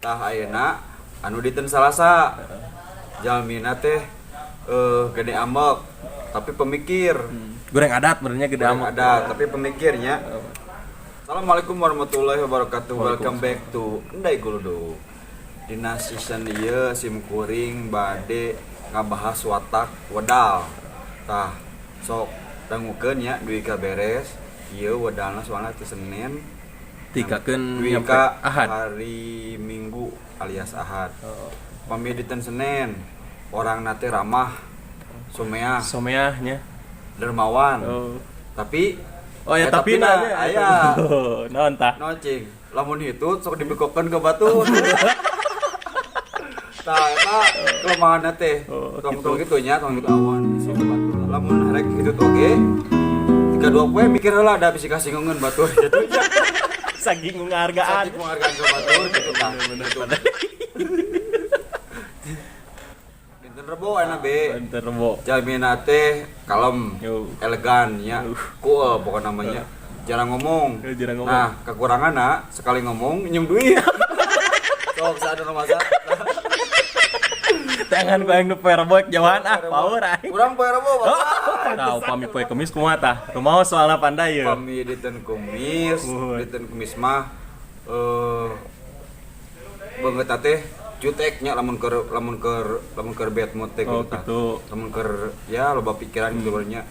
Tah ayeuna anu dinten Salasa jalmina teh gede ambek tapi pemikir. Goreng adat benernya gede Goreng amat. adat tapi pemikirnya. Assalamualaikum warahmatullahi wabarakatuh. Welcome back to Endai Guludo. Dina season ieu sim kuring bade ngabahas watak wedal. Tah sok dangukeun nya duwi ka beres. Ieu wedalna soalna ti Senin. Tikakeun Duwi nyampe ka Ahad. hari Minggu alias Ahad. Pami dinten Senin. Orang nate ramah, sumeah, Someahnya. dermawan. Oh. Tapi Oh ya tapi aya naon tah? nocing lamun hitut sok dibekokeun ke batu. Tah eta kelemahanna teh. Tong kitu nya tong kitu awan isi ke batu. Lamun rek hitut oge 3-2 poe mikir heula da bisi kasinggungan batur gitu nya. Saking nghargaan. Saking penghargaan ke batur gitu tah. Dinten Rebo enak be. Bentar Rebo. Jalmina teh kalem, Yo. elegan nya. Cool pokoknya namanya. Jarang ngomong. Jarang ngomong. Nah, kekuranganna sekali ngomong nyeum duit. Sok sadar masa. Tangan ku aing nu perboek jauhan power aing. Urang poe Rebo. Tau pami poe kemis kumaha tah? Kumaha soalna pandai ye. Pami dinten Kumis, dinten Kumis mah beungeut teh jutek nya lamun keur bad mood teh Oh, tah. gitu. Lamun keur ya loba pikiran gitu nya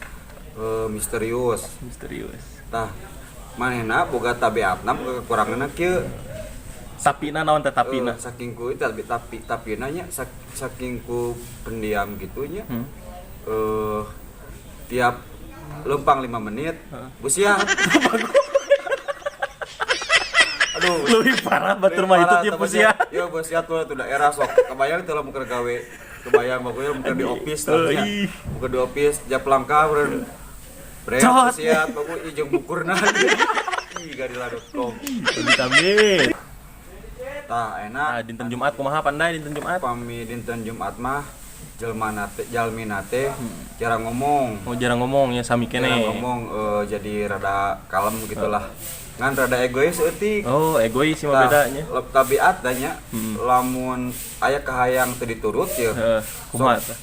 misterius. Misterius. Tah manehna boga tabiatna boga kekuranganna kieu. Tapina naon teh tapina? Saking ku itu tapi nanya saking ku pendiam gitunya. Tiap lempang 5 menit busia. Aduh, Lebih parah batur mah itu tiap usia. Yo busia tuh daerah sok. Kebayang teh lamun keur gawe. Kebayang bakunya mun di office tah nya. Buka di office jap langkah urang. Brek busia baku ijeung bukurna. Ih gadiladot kong. Vitamin. Tah enak. Nah, dinten Jumat kumaha pandai dinten Jumat? Pami dinten Jumat mah jalmina teh jarang ngomong. Oh jarang ngomong ya sami Jarang kene. ngomong jadi rada kalem gitulah. Ngan rada egois eutik. Oh, egois sih mah bedanya. Tabiat nya lamun aya kahayang teu diturut ya. Kumaha tah?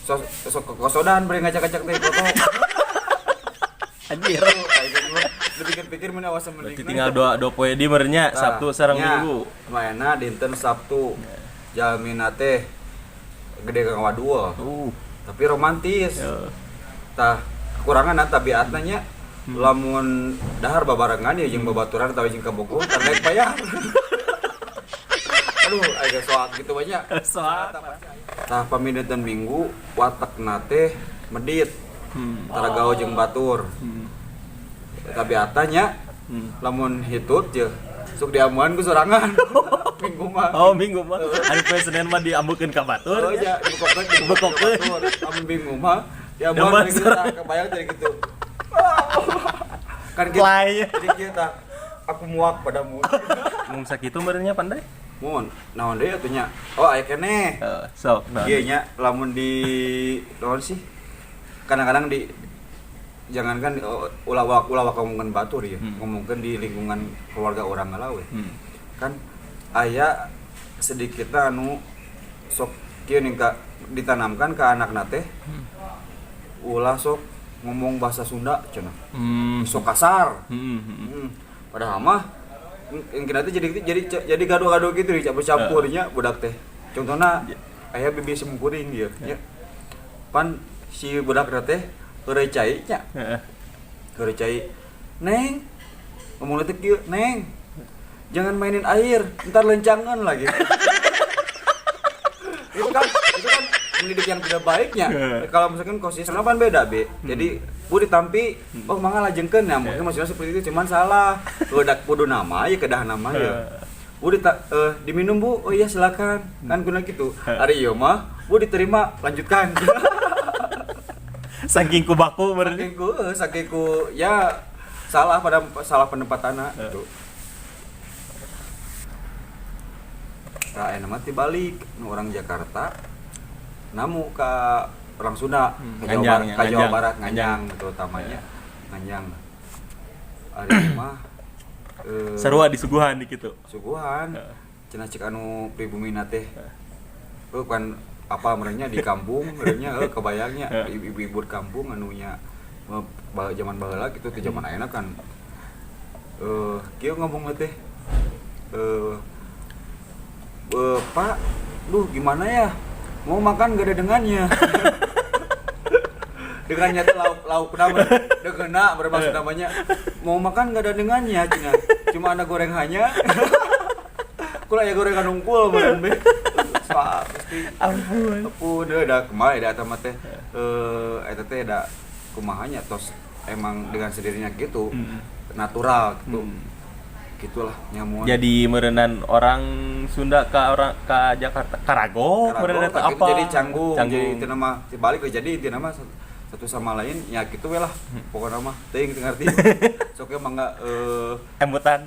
Sok kosodan bari ngacak-ngacak teh foto. Anjir. Dipikir-pikir mun awas mending. Berarti tinggal dua poe di merenya Sabtu sareng Minggu. Maena dinten Sabtu. Jalmina teh gede ka ngawadua. Tapi romantis. Tah kekurangan tabiatna nya lamun dahar babarengan ya jeung babaturan atawa jeung kabogoh tah daek payah. Aduh aya soal gitu banyak. Soal. Tah pami dinten Minggu watakna teh medit. Tara gawe jeung batur. Tabiatna nya lamun hitut je sok diamuan ku sorangan. Minggu mah. Oh, Minggu mah. Hari poe Senin mah diambukeun ka batur. Oh iya, dibukokeun. Lamun Minggu mah diamuan kita kebayang jadi gitu. Kan gitu. Jadi kita aku muak padamu. Mun sakitu merenya pandai. Mun, naon deui atuh nya? Oh, aya keneh. Sok. Ieu nya lamun di naon sih? Kadang-kadang di jangankan ulah ngomongkeun batur ya, ngomongkeun di lingkungan keluarga orang ngalawe. Kan aya sedikitna anu sok kieu ningka ditanamkan ke anakna teh. Ulah sok ngomong bahasa Sunda cenah. Sok kasar. Padahal mah engkeuna teh jadi gaduh-gaduh gitu dicampur-campurnya budak teh. Contohna aya bibi simkuring ieu nya. Pan si budak teh heureuy cai nya. Heureuy cai. Neng, ngomong teh kieu, Neng. Jangan mainin air, ntar lencangan lagi. itu kan pendidik yang tidak baiknya. Kalau misalkan konsisten kan beda, Be. Jadi bu ditampi, oh mangga lajengkeun ya. Mungkin maksudnya seperti itu cuman salah. Budak kudu nama ya kedah nama ya. Bu diminum Bu. Oh iya silakan. Kan guna gitu. Ari ieu mah Bu diterima, lanjutkan. Saking ku baku merenya. Saking ku ya salah penempatanna gitu. Nah, enak mah balik nu orang Jakarta namu ka orang Sunda ka Jawa Barat Nganyang terutamanya Nganyang ari mah sarua disuguhan di kitu suguhan cenah cek anu pribumina teh kan apa merenya di kampung merenya kebayangnya ibu-ibu di kampung anunya zaman baheula gitu teh zaman ayeuna kan kieu ngomong teh Pak, duh gimana ya, mau makan gak ada dengannya. Dengannya tuh lauk nama, degena bermaksud namanya. Mau makan gak ada dengannya, cuma ada goreng hanya. Kula ya gorengan unggul meureun be. Pasti. Ampun, udah kemarin ada mah teh eta teh da kumahanya tos emang dengan sendirinya gitu. Natural gitu. Gitulah nyamuan. Jadi merenan orang Sunda ke Jakarta Karago merenan apa? Jadi canggung. Jadi itu nama balik ke jadi itu nama satu sama lain ya gitu we lah. Pokoknya mah teuing teu ngarti. Sok mah enggak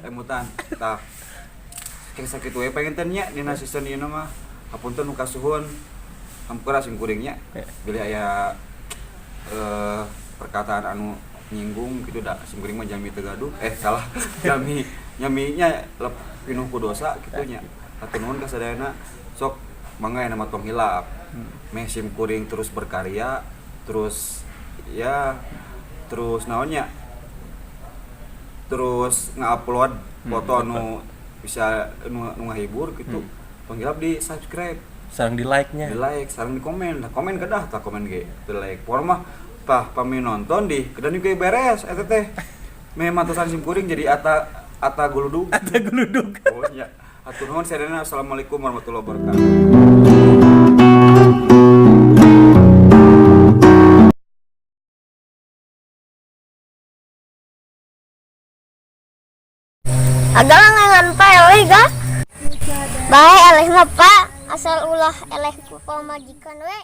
emutan. Tah. Keng sakitu we pengen teh nya dina season ieu mah. Hapunten nu kasuhun. Hampura sing kuringnya. Bila aya perkataan anu nyinggung gitu dah sing kuring mah jami teu gaduh. Salah. Nyaminya pinuh ku dosa kitu nya. Hatur nuhun ka sadayana sok mangga nama tong hilap. Meh sim kuring terus berkarya, terus naonnya? Terus ngupload foto anu bisa nu ngahibur gitu. Tong hilap di subscribe, sareng di like-nya. Di like, sareng di komen. Nah, komen kedah tah komen ge. Di like. Pokona mah pami nonton di kedan ge beres eta teh. Meh mantosan sim kuring jadi Ata Guludug. Oh iya. Hatur nuhun sadayana. Assalamualaikum warahmatullahi wabarakatuh. Agak ngangan pa eleh ga? Bae eleh mah pa asal ulah eleh ku pamajikan we.